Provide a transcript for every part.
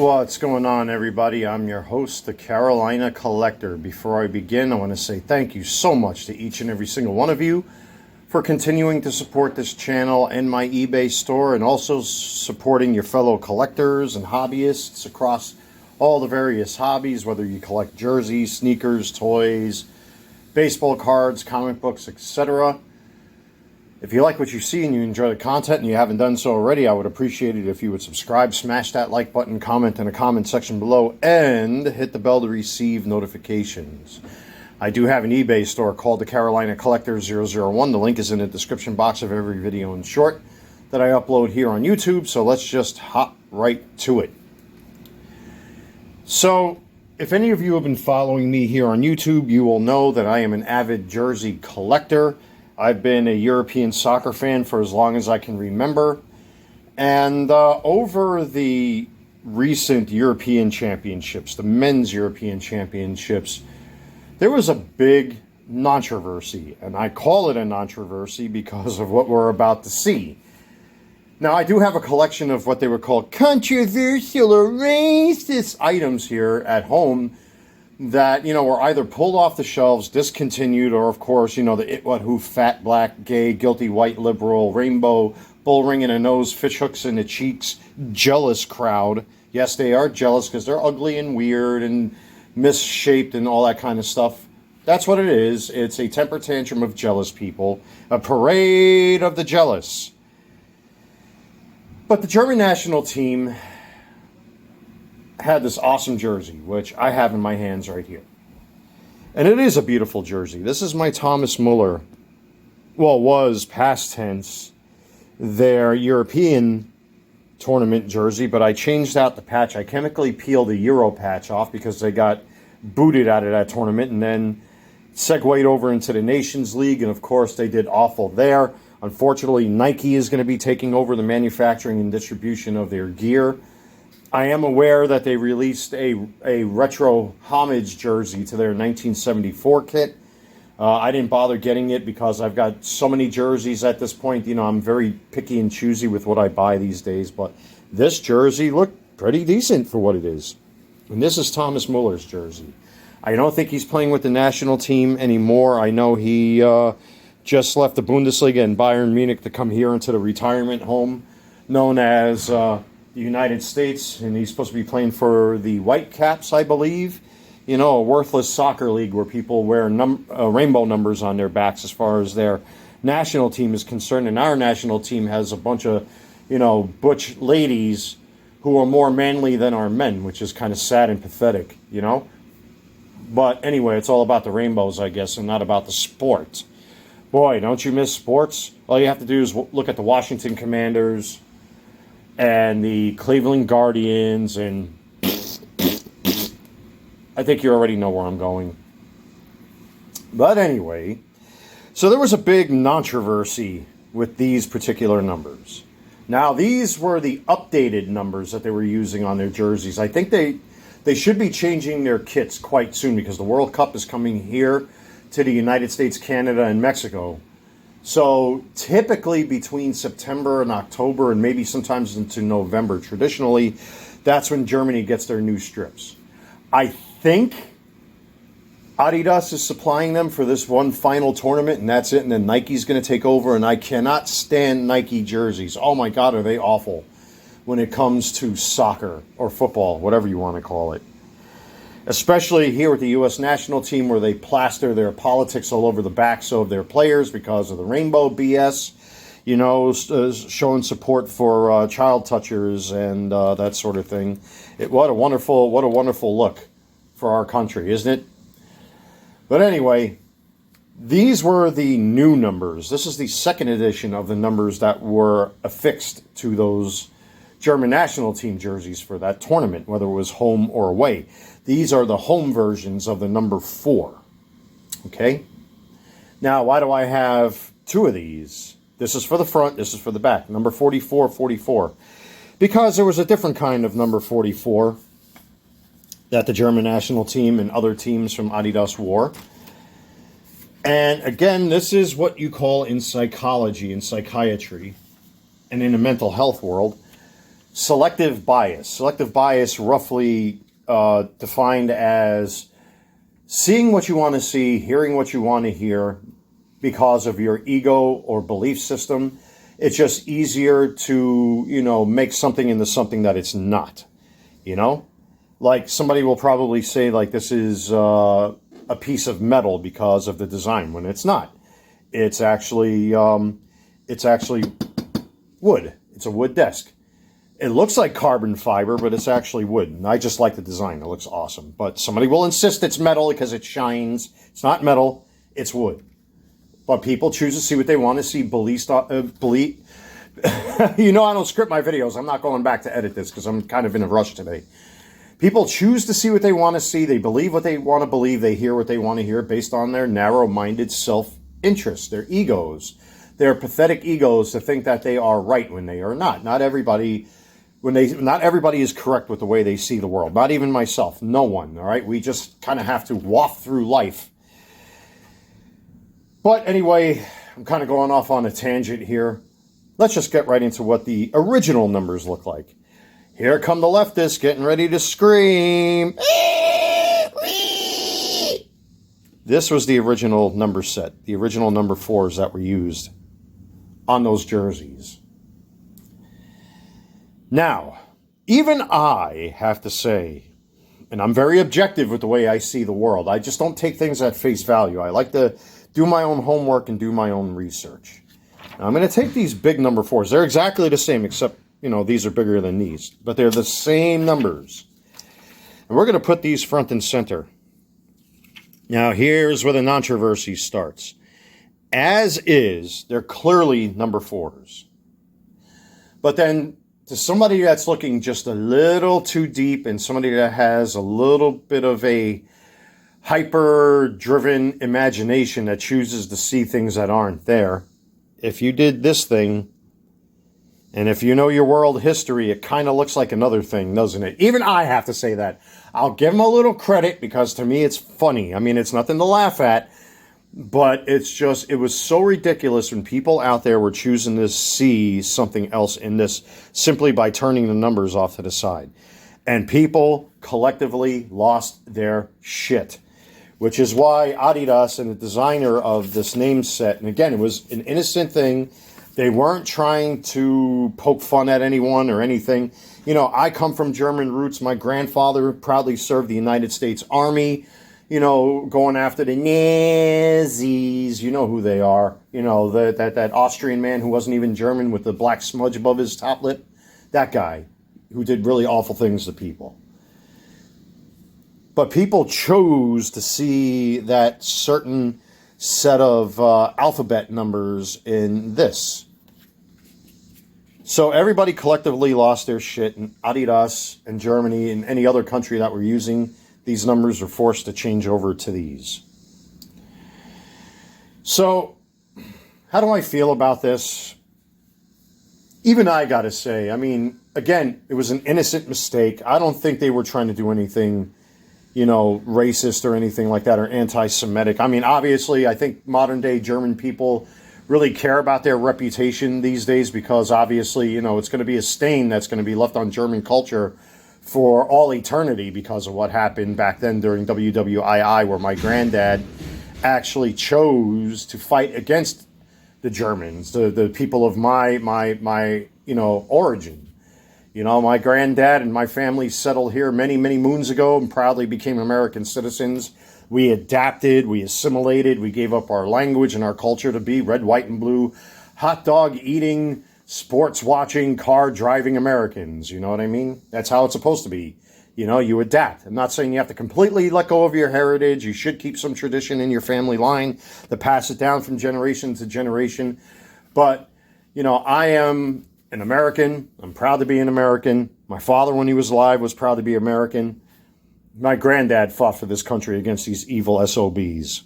What's going on, everybody? I'm your host, the Carolina Collector. Before I begin, I want to say thank you so much to each and every single one of you for continuing to support this channel and my eBay store, and also supporting your fellow collectors and hobbyists across all the various hobbies, whether you collect jerseys, sneakers, toys, baseball cards, comic books, etc. If you like what you see and you enjoy the content and you haven't done so already, I would appreciate it if you would subscribe, smash that like button, comment in the comment section below, and hit the bell to receive notifications. I do have an eBay store called the Carolina Collector 001. The link is in the description box of every video in short that I upload here on YouTube, so let's just hop right to it. So, if any of you have been following me here on YouTube, you will know that I am an avid jersey collector. I've been a European soccer fan for as long as I can remember. And over the recent European Championships, the men's European Championships, there was a big controversy. And I call it a controversy because of what we're about to see. Now, I do have a collection of what they would call controversial or racist items here at home that, were either pulled off the shelves, discontinued, or, of course, the it, what, who, fat, black, gay, guilty, white, liberal, rainbow, bull ring in the nose, fish hooks in the cheeks, jealous crowd. Yes, they are jealous because they're ugly and weird and misshaped and all that kind of stuff. That's what it is. It's a temper tantrum of jealous people, a parade of the jealous. But the German national team had this awesome jersey, which I have in my hands right here. And it is a beautiful jersey. This is my Thomas Muller, was past tense, their European tournament jersey, but I changed out the patch. I chemically peeled the Euro patch off because they got booted out of that tournament, and then segued over into the Nations League, and of course they did awful there. Unfortunately, Nike is going to be taking over the manufacturing and distribution of their gear. I am aware that they released a retro homage jersey to their 1974 kit. I didn't bother getting it because I've got so many jerseys at this point. I'm very picky and choosy with what I buy these days. But this jersey looked pretty decent for what it is. And this is Thomas Muller's jersey. I don't think he's playing with the national team anymore. I know he just left the Bundesliga in Bayern Munich to come here into the retirement home known as the United States, and he's supposed to be playing for the Whitecaps, I believe. A worthless soccer league where people wear rainbow numbers on their backs as far as their national team is concerned. And our national team has a bunch of, butch ladies who are more manly than our men, which is kind of sad and pathetic, But anyway, it's all about the rainbows, I guess, and not about the sport. Boy, don't you miss sports? All you have to do is look at the Washington Commanders and the Cleveland Guardians, and I think you already know where I'm going. But anyway, so there was a big controversy with these particular numbers. Now, these were the updated numbers that they were using on their jerseys. I think they should be changing their kits quite soon because the World Cup is coming here to the United States, Canada, and Mexico. So typically between September and October, and maybe sometimes into November, traditionally, that's when Germany gets their new strips. I think Adidas is supplying them for this one final tournament, and that's it. And then Nike's going to take over, and I cannot stand Nike jerseys. Oh my God, are they awful when it comes to soccer or football, whatever you want to call it. Especially here with the U.S. national team, where they plaster their politics all over the backs of their players because of the rainbow BS, showing support for child touchers and that sort of thing. What a wonderful look for our country, isn't it? But anyway, these were the new numbers. This is the second edition of the numbers that were affixed to those German national team jerseys for that tournament, whether it was home or away. These are the home versions of the number 4. Okay? Now, why do I have two of these? This is for the front, this is for the back. Number 44, 44. Because there was a different kind of number 44 that the German national team and other teams from Adidas wore. And again, this is what you call in psychology, in psychiatry, and in the mental health world, selective bias. Selective bias, roughly defined as seeing what you want to see, hearing what you want to hear because of your ego or belief system. It's just easier to, make something into something that it's not, Like somebody will probably say like this is a piece of metal because of the design when it's not. It's actually wood. It's a wood desk. It looks like carbon fiber, but it's actually wood. And I just like the design. It looks awesome. But somebody will insist it's metal because it shines. It's not metal. It's wood. But people choose to see what they want to see. I don't script my videos. I'm not going back to edit this because I'm kind of in a rush today. People choose to see what they want to see. They believe what they want to believe. They hear what they want to hear based on their narrow-minded self-interest, their egos, their pathetic egos to think that they are right when they are not. Not everybody is correct with the way they see the world. Not even myself. No one. All right. We just kind of have to waft through life. But anyway, I'm kind of going off on a tangent here. Let's just get right into what the original numbers look like. Here come the leftists getting ready to scream. This was the original number set, the original number 4s that were used on those jerseys. Now, even I have to say, and I'm very objective with the way I see the world. I just don't take things at face value. I like to do my own homework and do my own research. Now, I'm going to take these big number 4s. They're exactly the same, except, these are bigger than these. But they're the same numbers. And we're going to put these front and center. Now, here's where the controversy starts. As is, they're clearly number 4s. But then, to somebody that's looking just a little too deep and somebody that has a little bit of a hyper-driven imagination that chooses to see things that aren't there, if you did this thing, and if you know your world history, it kind of looks like another thing, doesn't it? Even I have to say that. I'll give them a little credit because to me it's funny. I mean, it's nothing to laugh at, but it was so ridiculous when people out there were choosing to see something else in this simply by turning the numbers off to the side. And people collectively lost their shit, which is why Adidas and the designer of this name set, and again, it was an innocent thing. They weren't trying to poke fun at anyone or anything. I come from German roots. My grandfather proudly served the United States Army, going after the Nazis. You know who they are. That Austrian man who wasn't even German with the black smudge above his top lip. That guy who did really awful things to people. But people chose to see that certain set of alphabet numbers in this. So everybody collectively lost their shit, and Adidas and Germany and any other country that were using these numbers were forced to change over to these. So how do I feel about this? Even I got to say, I mean, again, it was an innocent mistake. I don't think they were trying to do anything, racist or anything like that, or anti-Semitic. I mean, obviously, I think modern-day German people really care about their reputation these days because, obviously, it's going to be a stain that's going to be left on German culture for all eternity because of what happened back then during WWII, where my granddad actually chose to fight against the Germans, the people of my origin. My granddad and my family settled here many, many moons ago and proudly became American citizens. We adapted, we assimilated, we gave up our language and our culture to be red, white, and blue, hot dog eating, sports watching, car driving Americans. You know what I mean? That's how it's supposed to be. You adapt. I'm not saying you have to completely let go of your heritage. You should keep some tradition in your family line to pass it down from generation to generation. But, I am an American. I'm proud to be an American. My father, when he was alive, was proud to be American. My granddad fought for this country against these evil SOBs.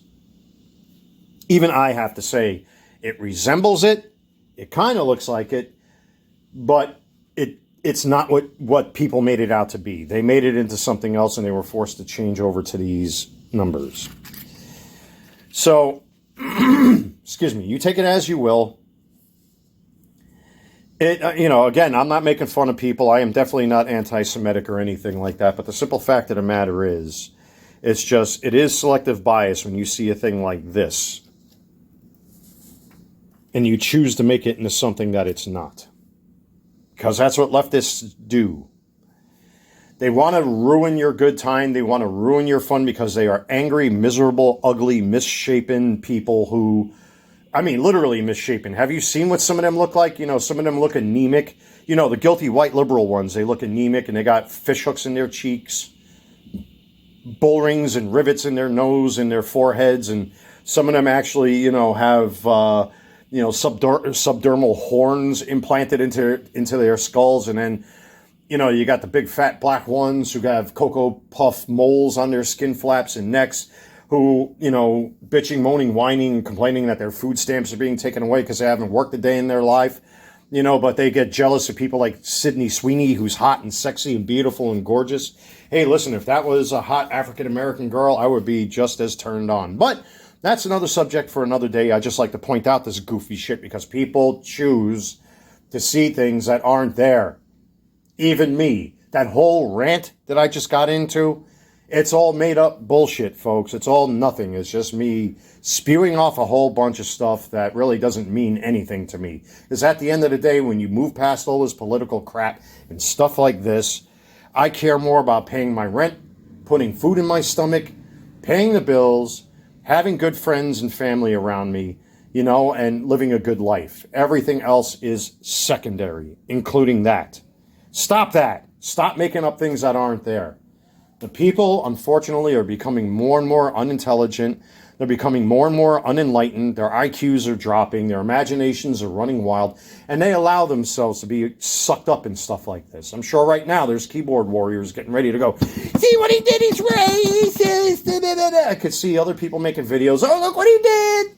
Even I have to say, it resembles it. It kind of looks like it, but it's not what people made it out to be. They made it into something else, and they were forced to change over to these numbers. So, excuse me, you take it as you will. Again, I'm not making fun of people. I am definitely not anti-Semitic or anything like that. But the simple fact of the matter is, it is selective bias when you see a thing like this and you choose to make it into something that it's not. Because that's what leftists do. They want to ruin your good time. They want to ruin your fun because they are angry, miserable, ugly, misshapen people who, I mean, literally misshapen. Have you seen what some of them look like? Some of them look anemic. The guilty white liberal ones, they look anemic and they got fish hooks in their cheeks, bull rings and rivets in their nose and their foreheads. And some of them actually, have, subdermal horns implanted into their skulls. And then, you got the big fat black ones who have Cocoa Puff moles on their skin flaps and necks, who, bitching, moaning, whining, complaining that their food stamps are being taken away because they haven't worked a day in their life, but they get jealous of people like Sydney Sweeney, who's hot and sexy and beautiful and gorgeous. Hey, listen, if that was a hot African-American girl, I would be just as turned on. But that's another subject for another day. I just like to point out this goofy shit because people choose to see things that aren't there. Even me. That whole rant that I just got into, it's all made up bullshit, folks. It's all nothing. It's just me spewing off a whole bunch of stuff that really doesn't mean anything to me. Because at the end of the day, when you move past all this political crap and stuff like this, I care more about paying my rent, putting food in my stomach, paying the bills, having good friends and family around me, and living a good life. Everything else is secondary, including that. Stop that. Stop making up things that aren't there. The people, unfortunately, are becoming more and more unintelligent. They're becoming more and more unenlightened. Their IQs are dropping. Their imaginations are running wild. And they allow themselves to be sucked up in stuff like this. I'm sure right now there's keyboard warriors getting ready to go, see what he did, he's racist. I could see other people making videos. Oh, look what he did.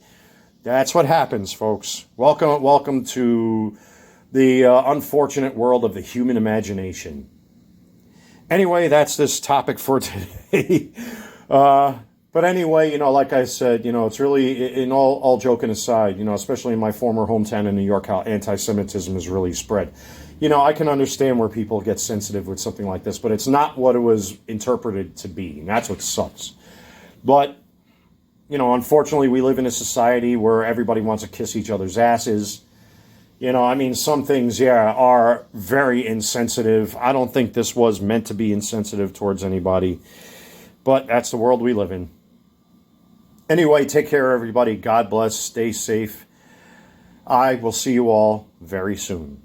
That's what happens, folks. Welcome to the unfortunate world of the human imagination. Anyway, that's this topic for today. But anyway, like I said, it's really, in all joking aside, especially in my former hometown in New York, how anti-Semitism has really spread. I can understand where people get sensitive with something like this, but it's not what it was interpreted to be, and that's what sucks. But, unfortunately, we live in a society where everybody wants to kiss each other's asses. Some things, are very insensitive. I don't think this was meant to be insensitive towards anybody, but that's the world we live in. Anyway, take care, everybody. God bless. Stay safe. I will see you all very soon.